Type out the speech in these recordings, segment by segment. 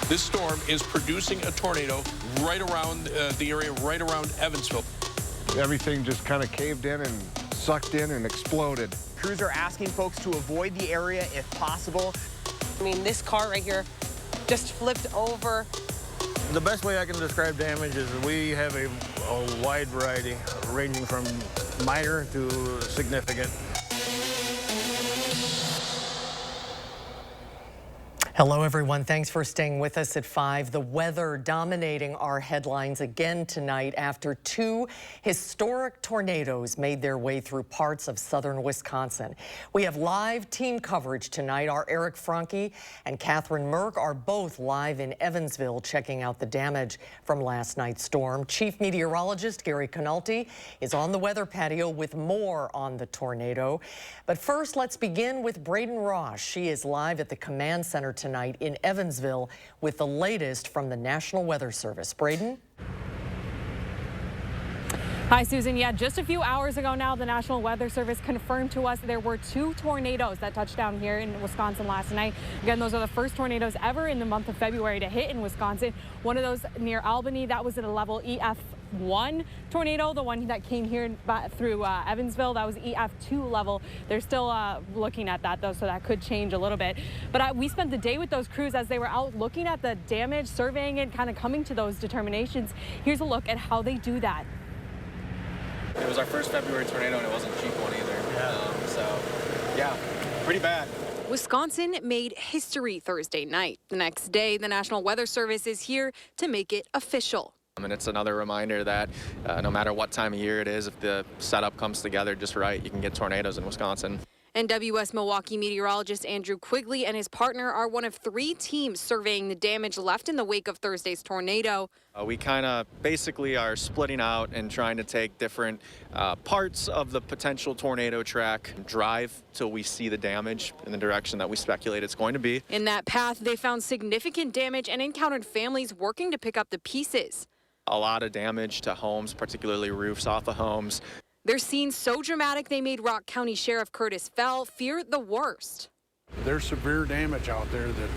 This storm is producing a tornado right around the area, right around Evansville. Everything just kind of caved in and sucked in and exploded. Crews are asking folks to avoid the area if possible. I mean, this car right here just flipped over. The best way I can describe damage is we have a wide variety, ranging from minor to significant. Hello, everyone. Thanks for staying with us at 5. The weather dominating our headlines again tonight after 2 historic tornadoes made their way through parts of southern Wisconsin. We have live team coverage tonight. Our Eric Franke and Catherine Merck are both live in Evansville checking out the damage from last night's storm. Chief Meteorologist Gary Canalti is on the weather patio with more on the tornado. But first, let's begin with Braden Ross. She is live at the command center tonight in Evansville with the latest from the National Weather Service. Braden? Hi, Susan. Yeah, just a few hours ago now, the National Weather Service confirmed to us there were 2 tornadoes that touched down here in Wisconsin last night. Again, those are the first tornadoes ever in the month of February to hit in Wisconsin. One of those near Albany, that was at a level EF1 tornado. The one that came here through Evansville, that was EF2 level. They're still looking at that, though, so that could change a little bit. But we spent the day with those crews as they were out looking at the damage, surveying it, kind of coming to those determinations. Here's a look at how they do that. It was our first February tornado, and it wasn't a cheap one either. So, yeah, pretty bad. Wisconsin made history Thursday night. The next day, the National Weather Service is here to make it official. And it's another reminder that no matter what time of year it is, if the setup comes together just right, you can get tornadoes in Wisconsin. NWS Milwaukee meteorologist Andrew Quigley and his partner are one of 3 teams surveying the damage left in the wake of Thursday's tornado. We kind of basically are splitting out and trying to take different parts of the potential tornado track and drive till we see the damage in the direction that we speculate it's going to be. In that path, they found significant damage and encountered families working to pick up the pieces. A lot of damage to homes, particularly roofs off of homes. Their scenes so dramatic they made Rock County Sheriff Curtis Fell fear the worst. There's severe damage out there that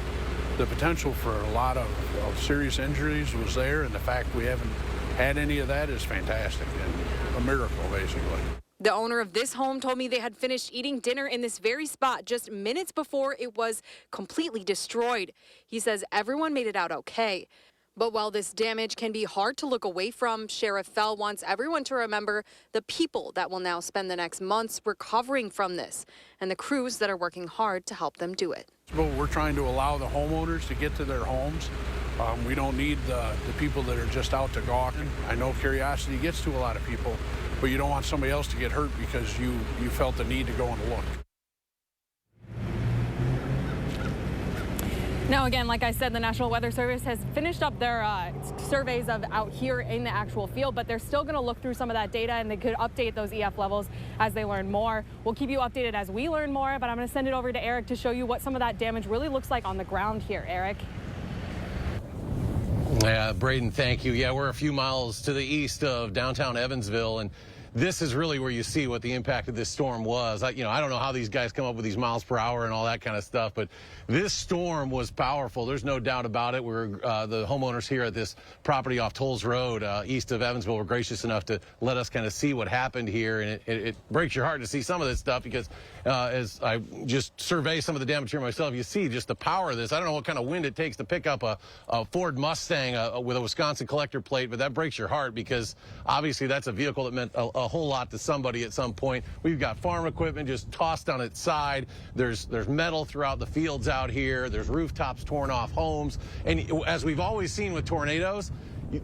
the potential for a lot of serious injuries was there, and the fact we haven't had any of that is fantastic and a miracle, basically. The owner of this home told me they had finished eating dinner in this very spot just minutes before it was completely destroyed. He says everyone made it out okay. But while this damage can be hard to look away from, Sheriff Fell wants everyone to remember the people that will now spend the next months recovering from this and the crews that are working hard to help them do it. But we're trying to allow the homeowners to get to their homes. We don't need the people that are just out to gawk. I know curiosity gets to a lot of people, but you don't want somebody else to get hurt because you felt the need to go and look. Now, again, like I said, the National Weather Service has finished up their surveys of out here in the actual field, but they're still going to look through some of that data, and they could update those EF levels as they learn more. We'll keep you updated as we learn more, but I'm going to send it over to Eric to show you what some of that damage really looks like on the ground here. Eric? Yeah, Braden, thank you. Yeah, we're a few miles to the east of downtown Evansville, and this is really where you see what the impact of this storm was. I don't know how these guys come up with these miles per hour and all that kind of stuff, but this storm was powerful. There's no doubt about it. The homeowners here at this property off Tolles Road, east of Evansville, were gracious enough to let us kind of see what happened here, and it breaks your heart to see some of this stuff because as I just survey some of the damage here myself, you see just the power of this. I don't know what kind of wind it takes to pick up a Ford Mustang with a Wisconsin collector plate, but that breaks your heart because obviously that's a vehicle that meant a whole lot to somebody at some point. We've got farm equipment just tossed on its side. There's metal throughout the fields out here. There's rooftops torn off homes. And as we've always seen with tornadoes,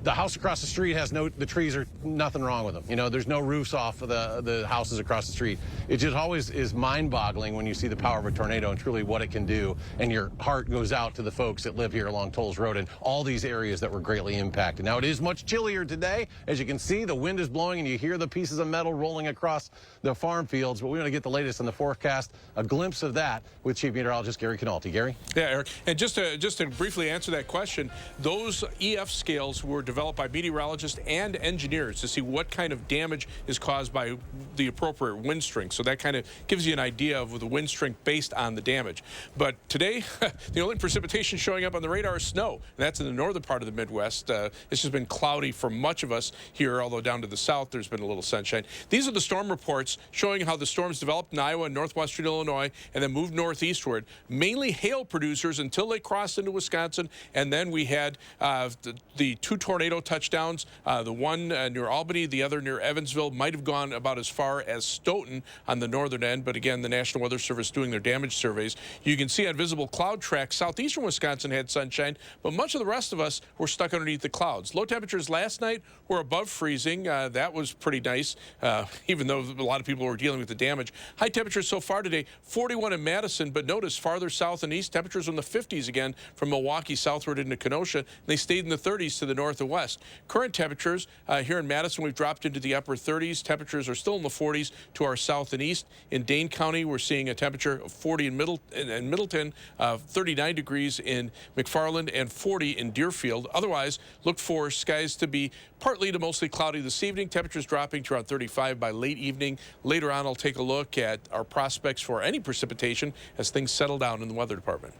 the house across the street has the trees are nothing wrong with them. You know, there's no roofs off of the houses across the street. It just always is mind-boggling when you see the power of a tornado and truly what it can do. And your heart goes out to the folks that live here along Tolles Road and all these areas that were greatly impacted. Now, it is much chillier today. As you can see, the wind is blowing and you hear the pieces of metal rolling across the farm fields. But we want to get the latest on the forecast, a glimpse of that with Chief Meteorologist Gary Canalti. Gary? Yeah, Eric. And just to briefly answer that question, those EF scales were were developed by meteorologists and engineers to see what kind of damage is caused by the appropriate wind strength. So that kind of gives you an idea of the wind strength based on the damage. But today, the only precipitation showing up on the radar is snow. And that's in the northern part of the Midwest. It's just been cloudy for much of us here, although down to the south there's been a little sunshine. These are the storm reports showing how the storms developed in Iowa and northwestern Illinois and then moved northeastward. Mainly hail producers until they crossed into Wisconsin. And then we had the two tornado touchdowns, the one near Albany, the other near Evansville. Might have gone about as far as Stoughton on the northern end, but again, the National Weather Service doing their damage surveys. You can see on visible cloud track, southeastern Wisconsin had sunshine, but much of the rest of us were stuck underneath the clouds. Low temperatures last night were above freezing. That was pretty nice, even though a lot of people were dealing with the damage. High temperatures so far today, 41 in Madison, but notice farther south and east, temperatures in the 50s again from Milwaukee southward into Kenosha. They stayed in the 30s to the north and west. Current temperatures here in Madison, we've dropped into the upper 30s. Temperatures are still in the 40s to our south and east. In Dane County, we're seeing a temperature of 40 in Middleton, 39 degrees in McFarland, and 40 in Deerfield. Otherwise, look for skies to be partly to mostly cloudy this evening. Temperatures dropping to around 35 by late evening. Later on, I'll take a look at our prospects for any precipitation as things settle down in the weather department.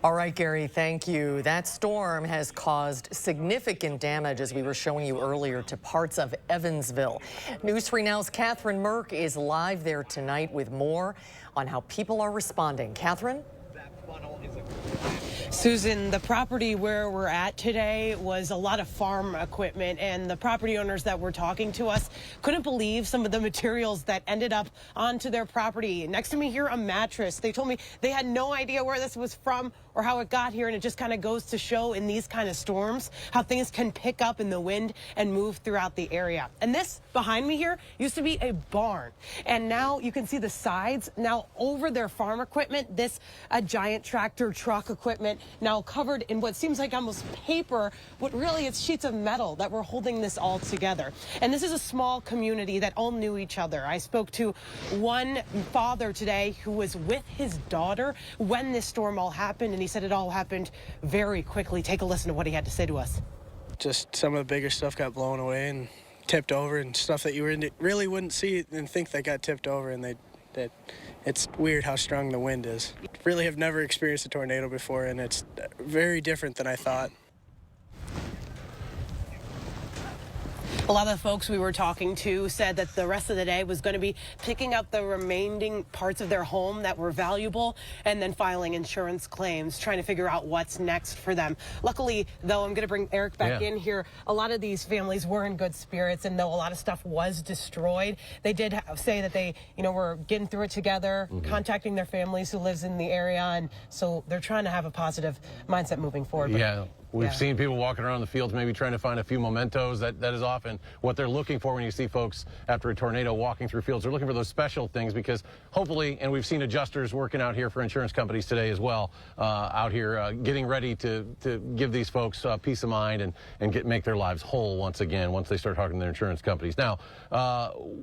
All right, Gary, thank you. That storm has caused significant damage, as we were showing you earlier, to parts of Evansville. News 3 Now's Catherine Merck is live there tonight with more on how people are responding. Catherine? Susan, the property where we're at today was a lot of farm equipment, and the property owners that were talking to us couldn't believe some of the materials that ended up onto their property. Next to me here, a mattress. They told me they had no idea where this was from or how it got here, and it just kind of goes to show in these kind of storms how things can pick up in the wind and move throughout the area. And this behind me here used to be a barn, and now you can see the sides now over their farm equipment. This a giant tractor truck equipment now covered in what seems like almost paper, but really it's sheets of metal that were holding this all together. And this is a small community that all knew each other. I spoke to one father today who was with his daughter when this storm all happened, and he said it all happened very quickly. Take a listen to what he had to say to us. Just some of the bigger stuff got blown away and tipped over, and stuff that you really wouldn't see and think they got tipped over, and it's weird how strong the wind is. Really have never experienced a tornado before, and it's very different than I thought. A lot of the folks we were talking to said that the rest of the day was going to be picking up the remaining parts of their home that were valuable and then filing insurance claims, trying to figure out what's next for them. Luckily, though, I'm going to bring Eric back in here. A lot of these families were in good spirits, and though a lot of stuff was destroyed, they did say that they, were getting through it together, contacting their families who lives in the area, and so they're trying to have a positive mindset moving forward. But we've seen people walking around the fields maybe trying to find a few mementos. That is often what they're looking for when you see folks after a tornado walking through fields. They're looking for those special things because hopefully, and we've seen adjusters working out here for insurance companies today as well, out here getting ready to give these folks peace of mind and make their lives whole once again once they start talking to their insurance companies. Now,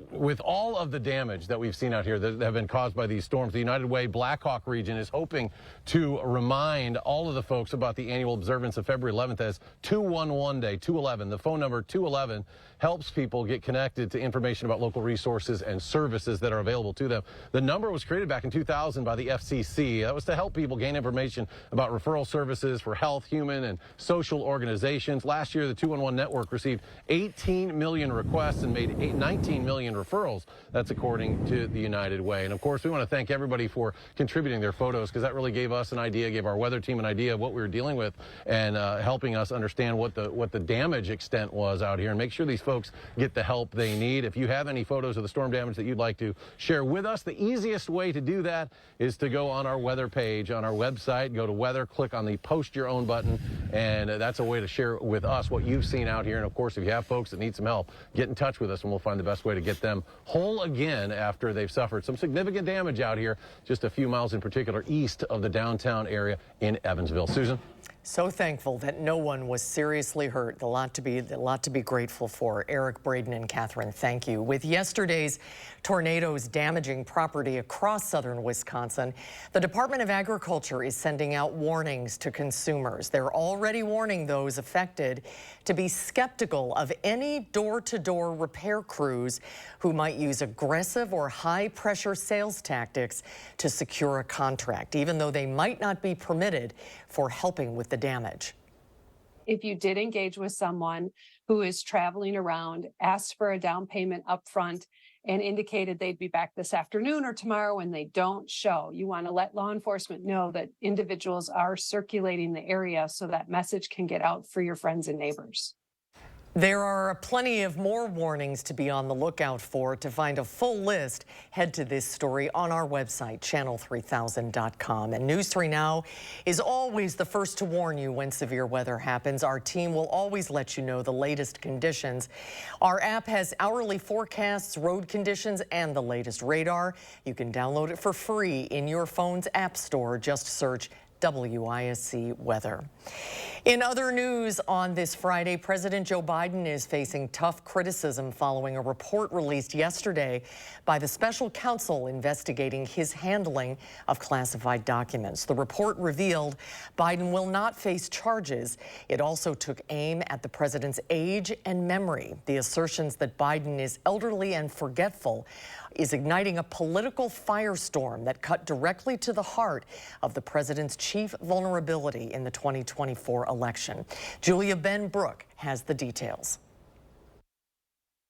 with all of the damage that we've seen out here that have been caused by these storms, the United Way Blackhawk region is hoping to remind all of the folks about the annual observance of February 11th as 211 Day, 211. The phone number 211 helps people get connected to information about local resources and services that are available to them. The number was created back in 2000 by the FCC. That was to help people gain information about referral services for health, human, and social organizations. Last year, the 211 network received 18 million requests and made 19 million referrals. That's according to the United Way. And of course, we want to thank everybody for contributing their photos because that really gave us an idea, gave our weather team an idea of what we were dealing with, and helping us understand what the damage extent was out here and make sure these folks get the help they need. If you have any photos of the storm damage that you'd like to share with us, the easiest way to do that is to go on our weather page on our website, go to weather, click on the post your own button, and that's a way to share with us what you've seen out here. And of course, if you have folks that need some help, get in touch with us and we'll find the best way to get them whole again after they've suffered some significant damage out here, just a few miles in particular east of the downtown area in Evansville. Susan? So thankful that no one was seriously hurt. A lot to be grateful for. Eric, Braden, and Catherine, thank you. With yesterday's tornadoes damaging property across southern Wisconsin, the Department of Agriculture is sending out warnings to consumers. They're already warning those affected to be skeptical of any door-to-door repair crews who might use aggressive or high-pressure sales tactics to secure a contract, even though they might not be permitted for helping with the damage. If you did engage with someone who is traveling around, asked for a down payment up front, and indicated they'd be back this afternoon or tomorrow and they don't show, you want to let law enforcement know that individuals are circulating the area so that message can get out for your friends and neighbors. There are plenty of more warnings to be on the lookout for. To find a full list, head to this story on our website, channel3000.com. And News 3 Now is always the first to warn you when severe weather happens. Our team will always let you know the latest conditions. Our app has hourly forecasts, road conditions, and the latest radar. You can download it for free in your phone's app store. Just search WISC weather. In other news on this Friday, President Joe Biden is facing tough criticism following a report released yesterday by the special counsel investigating his handling of classified documents. The report revealed Biden will not face charges. It also took aim at the president's age and memory. The assertions that Biden is elderly and forgetful is igniting a political firestorm that cut directly to the heart of the president's chief vulnerability in the 2024 election. Julia Ben-Brooke has the details.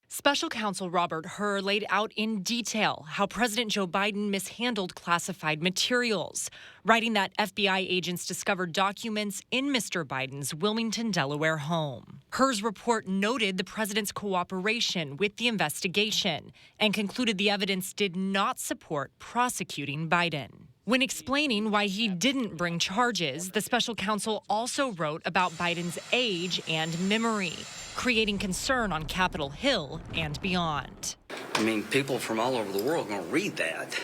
Special counsel Robert Hur laid out in detail how President Joe Biden mishandled classified materials, writing that FBI agents discovered documents in Mr. Biden's Wilmington, Delaware home. Hur's report noted the president's cooperation with the investigation and concluded the evidence did not support prosecuting Biden. When explaining why he didn't bring charges, the special counsel also wrote about Biden's age and memory, creating concern on Capitol Hill and beyond. I mean, people from all over the world are going to read that.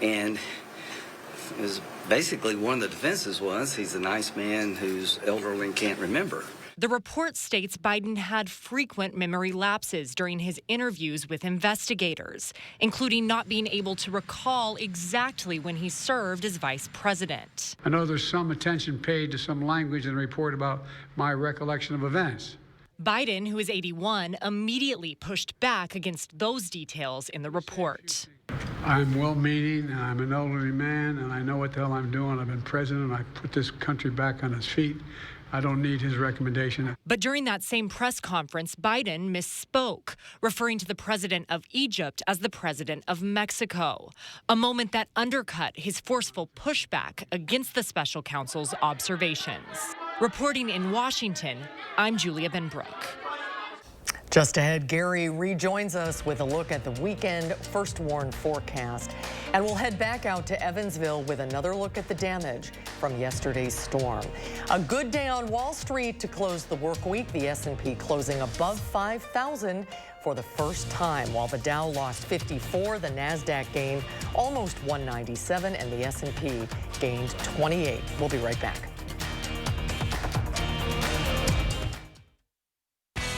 And it was basically one of the defenses was he's a nice man who's elderly and can't remember. The report states Biden had frequent memory lapses during his interviews with investigators, including not being able to recall exactly when he served as vice president. I know there's some attention paid to some language in the report about my recollection of events. Biden, who is 81, immediately pushed back against those details in the report. I'm well-meaning, and I'm an elderly man, and I know what the hell I'm doing. I've been president. I put this country back on its feet. I don't need his recommendation. But during that same press conference, Biden misspoke, referring to the president of Egypt as the president of Mexico, a moment that undercut his forceful pushback against the special counsel's observations. Reporting in Washington, I'm Julia Ben-Brooke. Just ahead, Gary rejoins us with a look at the weekend first warn forecast. And we'll head back out to Evansville with another look at the damage from yesterday's storm. A good day on Wall Street to close the work week. The S&P closing above 5,000 for the first time. While the Dow lost 54, the NASDAQ gained almost 197, and the S&P gained 28. We'll be right back.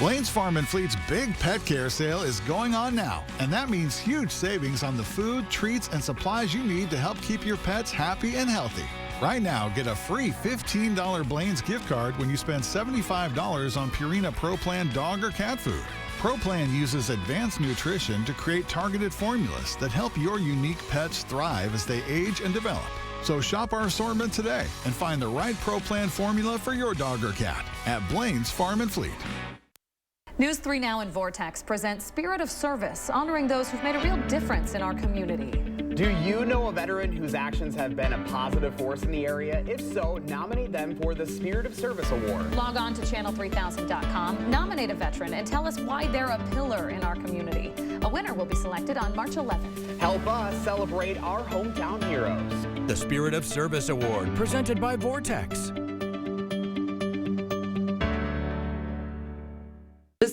Blaine's Farm and Fleet's big pet care sale is going on now, and that means huge savings on the food, treats, and supplies you need to help keep your pets happy and healthy. Right now, get a free $15 Blaine's gift card when you spend $75 on Purina Pro Plan dog or cat food. Pro Plan uses advanced nutrition to create targeted formulas that help your unique pets thrive as they age and develop. So shop our assortment today and find the right Pro Plan formula for your dog or cat at Blaine's Farm and Fleet. News 3 Now and Vortex presents Spirit of Service, honoring those who've made a real difference in our community. Do you know a veteran whose actions have been a positive force in the area? If so, nominate them for the Spirit of Service Award. Log on to channel3000.com, nominate a veteran, and tell us why they're a pillar in our community. A winner will be selected on March 11th. Help us celebrate our hometown heroes. The Spirit of Service Award, presented by Vortex.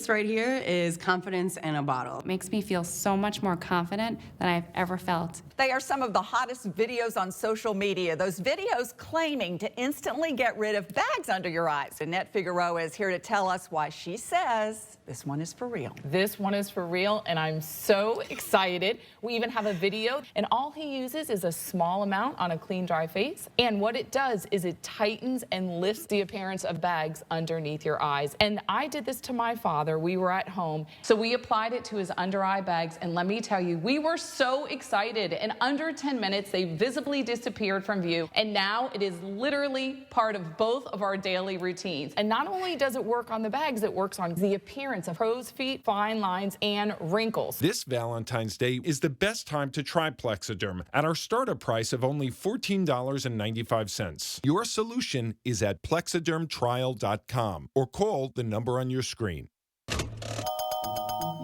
This right here is confidence in a bottle. It makes me feel so much more confident than I've ever felt. They are some of the hottest videos on social media. Those videos claiming to instantly get rid of bags under your eyes. Annette Figueroa is here to tell us why she says this one is for real. This one is for real, and I'm so excited. We even have a video, and all he uses is a small amount on a clean, dry face. And what it does is it tightens and lifts the appearance of bags underneath your eyes. And I did this to my father. We were at home, so we applied it to his under eye bags, and let me tell you, we were so excited. In under 10 minutes, they visibly disappeared from view, and now it is literally part of both of our daily routines. And not only does it work on the bags, it works on the appearance of crow's feet, fine lines, and wrinkles. This Valentine's Day is the best time to try Plexiderm at our startup price of only $14.95. Your solution is at plexidermtrial.com or call the number on your screen.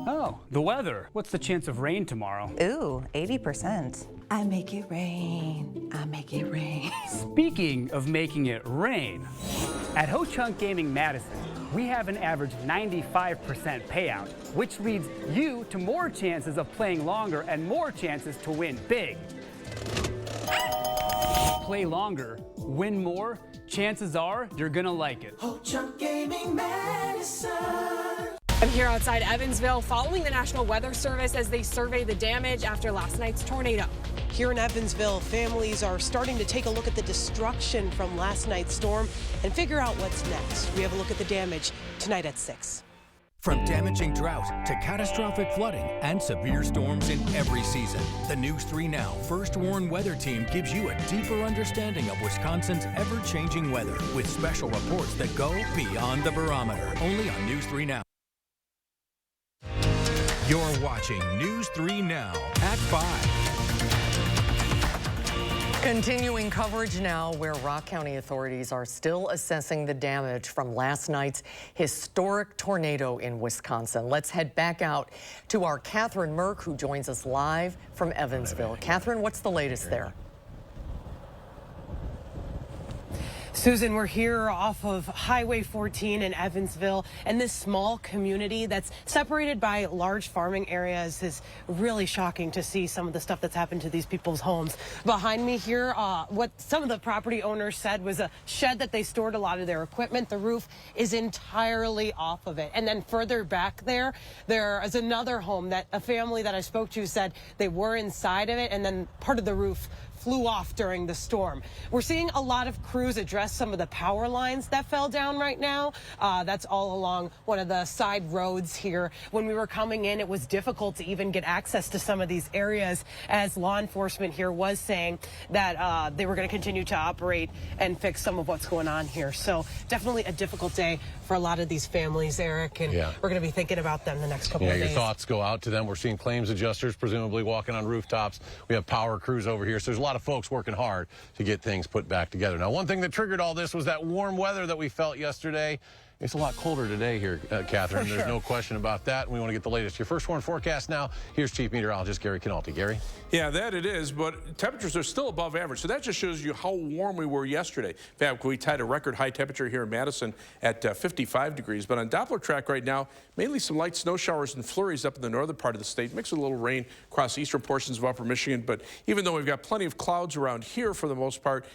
Oh, the weather. What's the chance of rain tomorrow? Ooh, 80%. I make it rain. I make it rain. Speaking of making it rain, at Ho Chunk Gaming Madison, we have an average 95% payout, which leads you to more chances of playing longer and more chances to win big. Play longer, win more, chances are you're gonna like it. Ho Chunk Gaming Madison. I'm here outside Evansville following the National Weather Service as they survey the damage after last night's tornado. Here in Evansville, families are starting to take a look at the destruction from last night's storm and figure out what's next. We have a look at the damage tonight at 6. From damaging drought to catastrophic flooding and severe storms in every season, the News 3 Now First Warn Weather Team gives you a deeper understanding of Wisconsin's ever-changing weather with special reports that go beyond the barometer. Only on News 3 Now. You're watching News 3 Now at 5. Continuing coverage now where Rock County authorities are still assessing the damage from last night's historic tornado in Wisconsin. Let's head back out to our Catherine Merck, who joins us live from Evansville. Catherine, what's the latest there? Susan, we're here off of Highway 14 in Evansville, and this small community that's separated by large farming areas is really shocking to see some of the stuff that's happened to these people's homes. Behind me here, what some of the property owners said was a shed that they stored a lot of their equipment. The roof is entirely off of it. And then further back there is another home that a family that I spoke to said they were inside of it, and then part of the roof flew off during the storm. We're seeing a lot of crews address some of the power lines that fell down right now. That's all along one of the side roads here. When we were coming in, it was difficult to even get access to some of these areas, as law enforcement here was saying that they were going to continue to operate and fix some of what's going on here. So definitely a difficult day for a lot of these families, Eric, and we're going to be thinking about them the next couple of days. Your thoughts go out to them. We're seeing claims adjusters presumably walking on rooftops. We have power crews over here, so there's a lot of folks working hard to get things put back together. Now, one thing that triggered all this was that warm weather that we felt yesterday. It's a lot colder today here, Catherine. There's no question about that. We want to get the latest. Your first warn forecast now. Here's Chief Meteorologist Gary Canalti. Gary? Yeah, that it is, but temperatures are still above average. So that just shows you how warm we were yesterday. In fact, we tied a record high temperature here in Madison at 55 degrees. But on Doppler track right now, mainly some light snow showers and flurries up in the northern part of the state, mixed with a little rain across eastern portions of upper Michigan. But even though we've got plenty of clouds around here for the most part,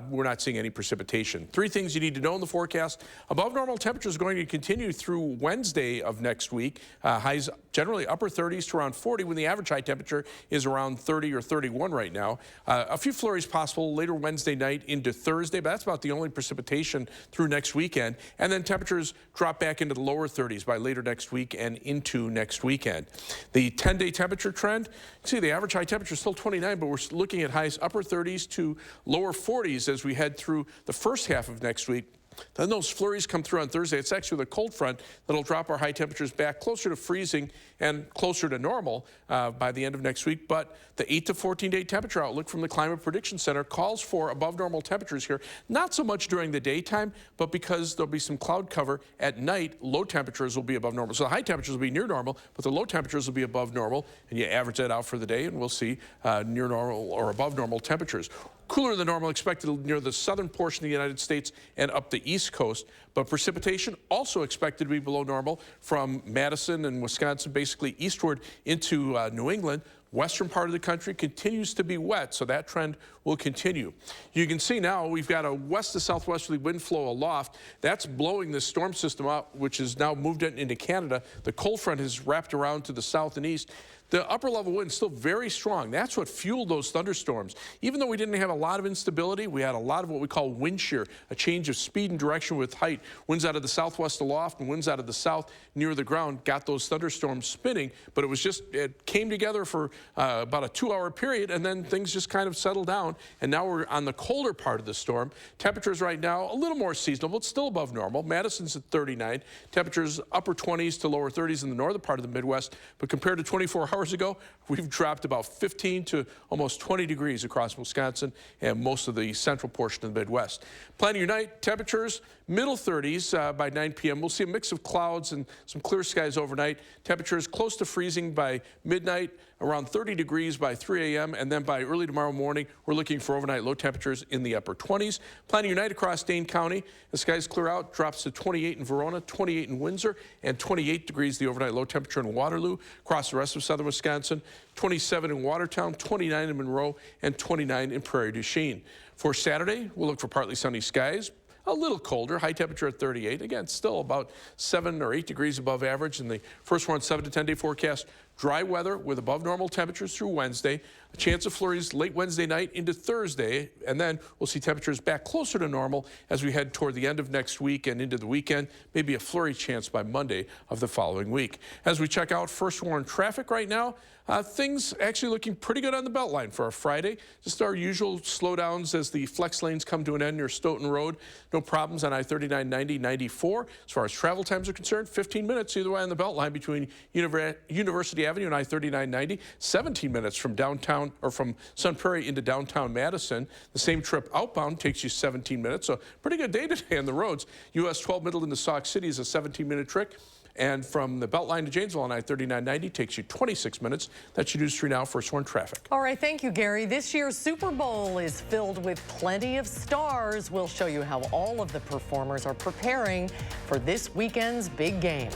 we're not seeing any precipitation. Three things you need to know in the forecast. Above normal temperatures going to continue through Wednesday of next week. Highs generally upper 30s to around 40 when the average high temperature is around 30 or 31 right now. A few flurries possible later Wednesday night into Thursday, but that's about the only precipitation through next weekend. And then temperatures drop back into the lower 30s by later next week and into next weekend. The 10-day temperature trend, you see the average high temperature is still 29, but we're looking at highs upper 30s to lower 40s as we head through the first half of next week. Then those flurries come through on Thursday. It's actually the cold front that'll drop our high temperatures back closer to freezing and closer to normal by the end of next week. But the 8 to 14-day temperature outlook from the Climate Prediction Center calls for above normal temperatures here. Not so much during the daytime, but because there'll be some cloud cover at night, low temperatures will be above normal. So the high temperatures will be near normal, but the low temperatures will be above normal. And you average that out for the day, and we'll see near normal or above normal temperatures. Cooler than normal expected near the southern portion of the United States and up the East Coast. But precipitation also expected to be below normal from Madison and Wisconsin, basically eastward into New England. Western part of the country continues to be wet, so that trend will continue. You can see now we've got a west to southwesterly wind flow aloft. That's blowing this storm system up, which has now moved into Canada. The cold front has wrapped around to the south and east. The upper level wind still very strong. That's what fueled those thunderstorms. Even though we didn't have a lot of instability, we had a lot of what we call wind shear, a change of speed and direction with height. Winds out of the southwest aloft and winds out of the south near the ground got those thunderstorms spinning, but it came together for about a 2-hour period, and then things just kind of settled down, and now we're on the colder part of the storm. Temperatures right now a little more seasonable. It's still above normal. Madison's at 39. Temperatures upper 20s to lower 30s in the northern part of the Midwest, but compared to 24 hours ago, we've dropped about 15 to almost 20 degrees across Wisconsin and most of the central portion of the Midwest. Planning your night, temperatures middle 30s by 9 p.m. We'll see a mix of clouds and some clear skies overnight. Temperatures close to freezing by midnight, around 30 degrees by 3 a.m. and then by early tomorrow morning, we're looking for overnight low temperatures in the upper 20s. Planning your night across Dane County. The skies clear out, drops to 28 in Verona, 28 in Windsor, and 28 degrees the overnight low temperature in Waterloo. Across the rest of southern Wisconsin, 27 in Watertown, 29 in Monroe, and 29 in Prairie du Chien. For Saturday, we'll look for partly sunny skies. A little colder, high temperature at 38. Again, still about 7 or 8 degrees above average in the first one 7 to 10 day forecast. Dry weather with above normal temperatures through Wednesday. A chance of flurries late Wednesday night into Thursday, and then we'll see temperatures back closer to normal as we head toward the end of next week and into the weekend. Maybe a flurry chance by Monday of the following week. As we check out first warn traffic right now, things actually looking pretty good on the Beltline for a Friday. Just our usual slowdowns as the flex lanes come to an end near Stoughton Road. No problems on I-39, 90, 94. As far as travel times are concerned, 15 minutes either way on the Beltline between University Avenue and I-39, 90. 17 minutes from downtown or from Sun Prairie into downtown Madison. The same trip outbound takes you 17 minutes. So pretty good day today on the roads. US 12 middle into Sauk City is a 17-minute trick. And from the Beltline to Janesville on I-39, 90 takes you 26 minutes. That's your News 3 Now First Warn traffic. All right, thank you, Gary. This year's Super Bowl is filled with plenty of stars. We'll show you how all of the performers are preparing for this weekend's big game.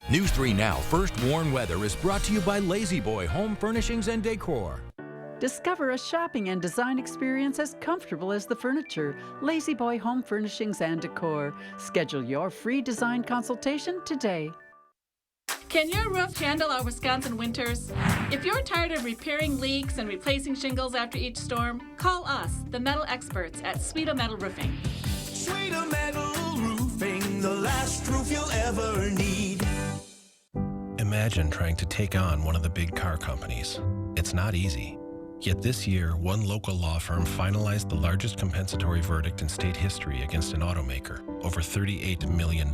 News 3 Now First Warn Weather is brought to you by Lazy Boy Home Furnishings and Decor. Discover a shopping and design experience as comfortable as the furniture. Lazy Boy Home Furnishings and Decor. Schedule your free design consultation today. Can your roof handle our Wisconsin winters? If you're tired of repairing leaks and replacing shingles after each storm, call us, the metal experts at Sweeto Metal Roofing. Sweeto Metal Roofing, the last roof you'll ever need. Imagine trying to take on one of the big car companies. It's not easy. Yet this year, one local law firm finalized the largest compensatory verdict in state history against an automaker, over $38 million.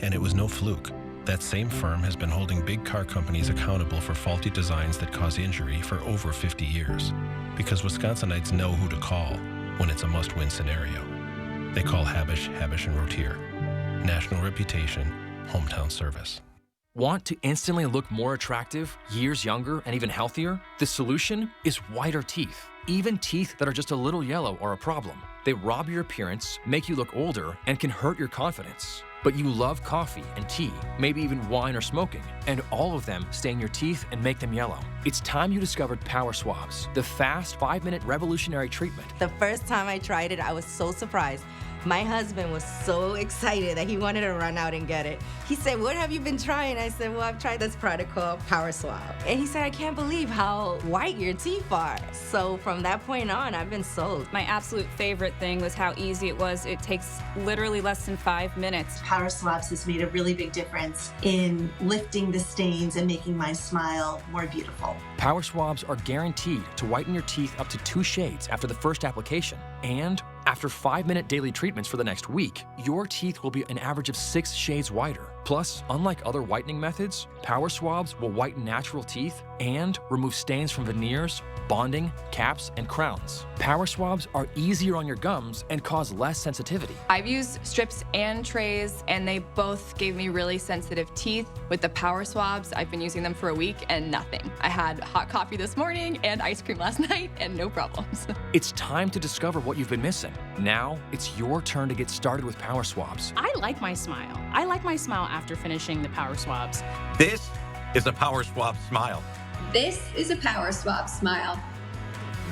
And it was no fluke. That same firm has been holding big car companies accountable for faulty designs that cause injury for over 50 years. Because Wisconsinites know who to call when it's a must-win scenario. They call Habish, Habish & Rotier. National reputation, hometown service. Want to instantly look more attractive, years younger, and even healthier? The solution is whiter teeth. Even teeth that are just a little yellow are a problem. They rob your appearance, make you look older, and can hurt your confidence. But you love coffee and tea, maybe even wine or smoking, and all of them stain your teeth and make them yellow. It's time you discovered Power Swabs, the fast 5-minute revolutionary treatment. The first time I tried it, I was so surprised. My husband was so excited that he wanted to run out and get it. He said, "What have you been trying?" I said, "Well, I've tried this product called Power Swab." And he said, "I can't believe how white your teeth are." So from that point on, I've been sold. My absolute favorite thing was how easy it was. It takes literally less than 5 minutes. Power Swabs has made a really big difference in lifting the stains and making my smile more beautiful. Power Swabs are guaranteed to whiten your teeth up to 2 shades after the first application. And after 5-minute daily treatments for the next week, your teeth will be an average of 6 shades whiter. Plus, unlike other whitening methods, Power Swabs will whiten natural teeth and remove stains from veneers, bonding, caps, and crowns. Power Swabs are easier on your gums and cause less sensitivity. I've used strips and trays, and they both gave me really sensitive teeth. With the Power Swabs, I've been using them for a week and nothing. I had hot coffee this morning and ice cream last night and no problems. It's time to discover what you've been missing. Now, it's your turn to get started with Power Swabs. I like my smile. I like my smile after finishing the Power Swabs. This is a Power Swab smile. This is a Power Swab smile.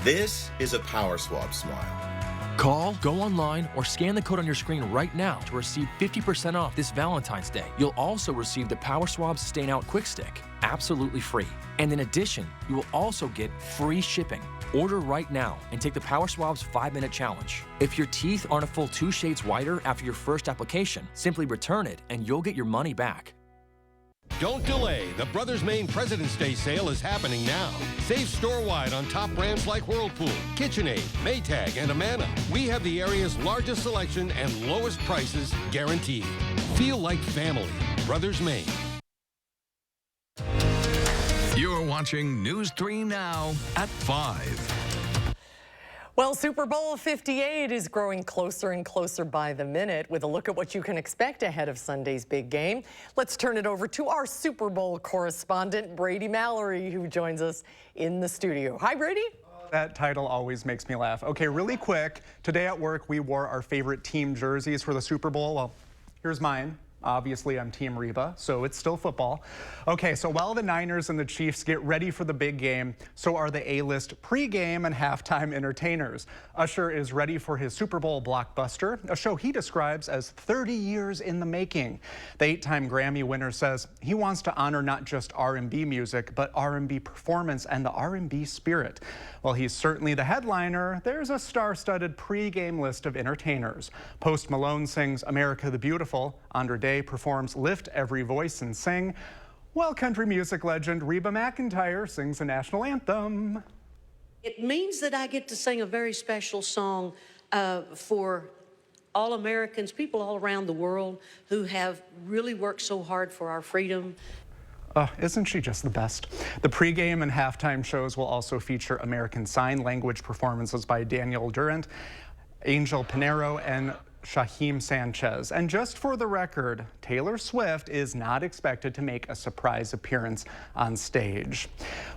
This is a Power Swab smile. Call, go online, or scan the code on your screen right now to receive 50% off this Valentine's Day. You'll also receive the Power Swabs Stain Out Quick Stick, absolutely free. And in addition, you will also get free shipping. Order right now and take the Power Swabs 5-minute challenge. If your teeth aren't a full 2 shades whiter after your first application, simply return it and you'll get your money back. Don't delay. The Brothers Maine President's Day sale is happening now. Save store-wide on top brands like Whirlpool, KitchenAid, Maytag, and Amana. We have the area's largest selection and lowest prices guaranteed. Feel like family. Brothers Maine. You're watching News 3 Now at 5. Well, Super Bowl 58 is growing closer and closer by the minute. With a look at what you can expect ahead of Sunday's big game, let's turn it over to our Super Bowl correspondent, Brady Mallory, who joins us in the studio. Hi, Brady. That title always makes me laugh. Okay, really quick. Today at work, we wore our favorite team jerseys for the Super Bowl. Well, here's mine. Obviously, I'm Team Reba, so it's still football. Okay, so while the Niners and the Chiefs get ready for the big game, so are the A-list pregame and halftime entertainers. Usher is ready for his Super Bowl blockbuster, a show he describes as 30 years in the making. The 8-time Grammy winner says he wants to honor not just R&B music, but R&B performance and the R&B spirit. While he's certainly the headliner, there's a star-studded pregame list of entertainers. Post Malone sings America the Beautiful, Andre Day performs Lift Every Voice and Sing, while country music legend Reba McEntire sings the national anthem. It means that I get to sing a very special song for all Americans, people all around the world who have really worked so hard for our freedom. Isn't she just the best? The pregame and halftime shows will also feature American Sign Language performances by Daniel Durant, Angel Pinero, and Shaheem Sanchez. And just for the record, Taylor Swift is not expected to make a surprise appearance on stage.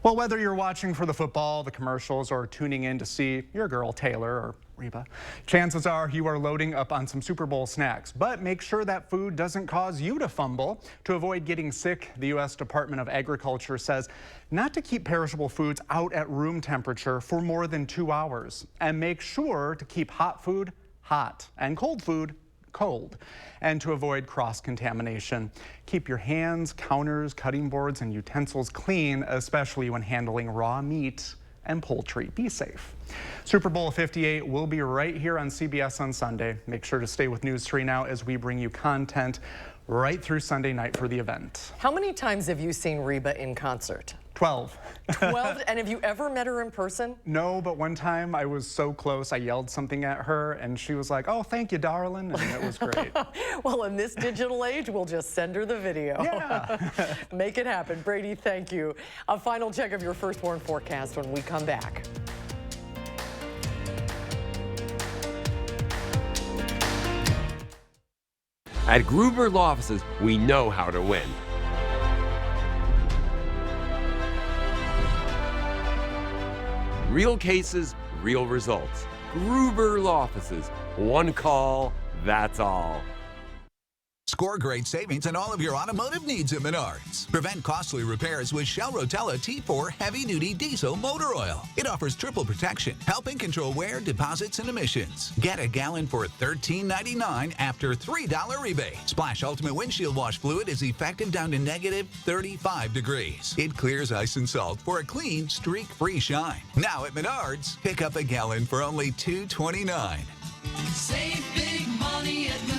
Well, whether you're watching for the football, the commercials, or tuning in to see your girl Taylor or Reba, chances are you are loading up on some Super Bowl snacks. But make sure that food doesn't cause you to fumble. To avoid getting sick, the U.S. Department of Agriculture says not to keep perishable foods out at room temperature for more than 2 hours. And make sure to keep hot food hot and cold food cold. And to avoid cross-contamination, keep your hands, counters, cutting boards, and utensils clean, especially when handling raw meat and poultry. Be safe. Super Bowl 58 will be right here on CBS on Sunday. Make sure to stay with News 3 Now as we bring you content right through Sunday night for the event. How many times have you seen Reba in concert? 12. 12? And have you ever met her in person? No, but one time I was so close, I yelled something at her, and she was like, "Oh, thank you, darling," and it was great. Well, in this digital age, we'll just send her the video. Yeah. Make it happen. Brady, thank you. A final check of your first warn forecast when we come back. At Gruber Law Offices, we know how to win. Real cases, real results. Gruber Law Offices. One call, that's all. Score great savings on all of your automotive needs at Menards. Prevent costly repairs with Shell Rotella T4 heavy-duty diesel motor oil. It offers triple protection, helping control wear, deposits, and emissions. Get a gallon for $13.99 after $3 rebate. Splash Ultimate Windshield Wash Fluid is effective down to negative 35 degrees. It clears ice and salt for a clean, streak-free shine. Now at Menards, pick up a gallon for only $2.29. Save big money at Menards.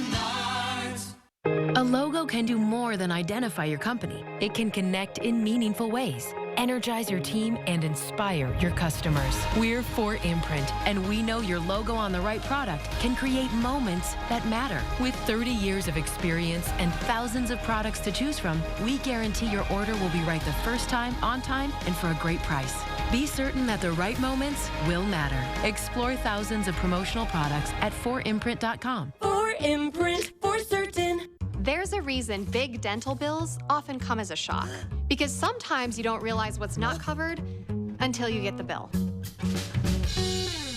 A logo can do more than identify your company. It can connect in meaningful ways. energize your team, and inspire your customers. We're 4imprint, and we know your logo on the right product can create moments that matter. With 30 years of experience and thousands of products to choose from, we guarantee your order will be right the first time, on time, and for a great price. Be certain that the right moments will matter. Explore thousands of promotional products at 4imprint.com. 4imprint, for certain. There's a reason big dental bills often come as a shock, because sometimes you don't realize what's not covered until you get the bill.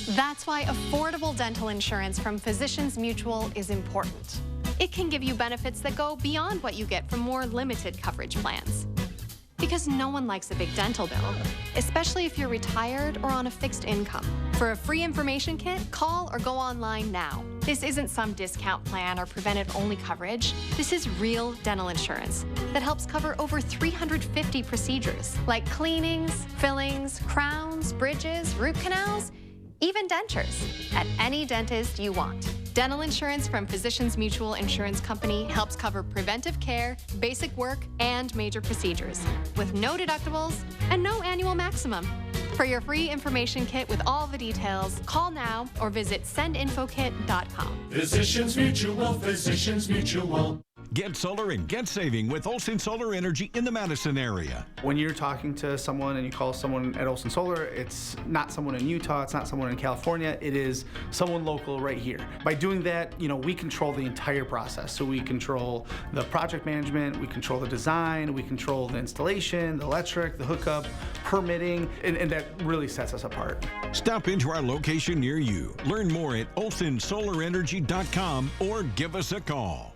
That's why affordable dental insurance from Physicians Mutual is important. It can give you benefits that go beyond what you get from more limited coverage plans. Because no one likes a big dental bill, especially if you're retired or on a fixed income. For a free information kit, call or go online now. This isn't some discount plan or preventive-only coverage. This is real dental insurance that helps cover over 350 procedures, like cleanings, fillings, crowns, bridges, root canals, even dentures, at any dentist you want. Dental insurance from Physicians Mutual Insurance Company helps cover preventive care, basic work, and major procedures, with no deductibles and no annual maximum. For your free information kit with all the details, call now or visit sendinfokit.com. Physicians Mutual, Physicians Mutual. Get solar and get saving with Olson Solar Energy in the Madison area. When you're talking to someone and you call someone at Olson Solar, it's not someone in Utah, it's not someone in California, it is someone local right here. By doing that, we control the entire process. So we control the project management, we control the design, we control the installation, the electric, the hookup, permitting, and that really sets us apart. Stop into our location near you. Learn more at olsonsolarenergy.com or give us a call.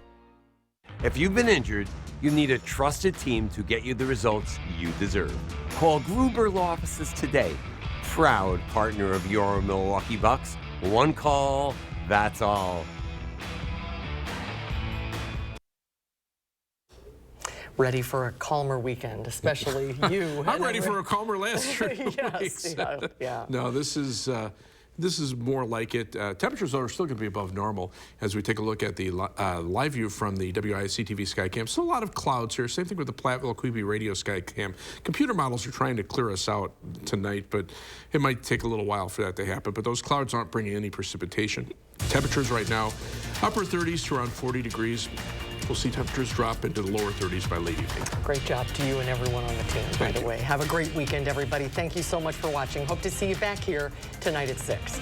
If you've been injured, you need a trusted team to get you the results you deserve. Call Gruber Law Offices today. Proud partner of your Milwaukee Bucks. One call, that's all. Ready for a calmer weekend, especially you. I'm ready for a calmer last 3 yes, weeks. yeah. No, this is more like it. Temperatures are still going to be above normal as we take a look at the live view from the WISC-TV Skycam. Still a lot of clouds here. Same thing with the Platteville-Quebe Radio Skycam. Computer models are trying to clear us out tonight, but it might take a little while for that to happen. But those clouds aren't bringing any precipitation. Temperatures right now, upper 30s to around 40 degrees. We'll see temperatures drop into the lower 30s by late evening. Great job to you and everyone on the team, by the way. Have a great weekend, everybody. Thank you so much for watching. Hope to see you back here tonight at 6.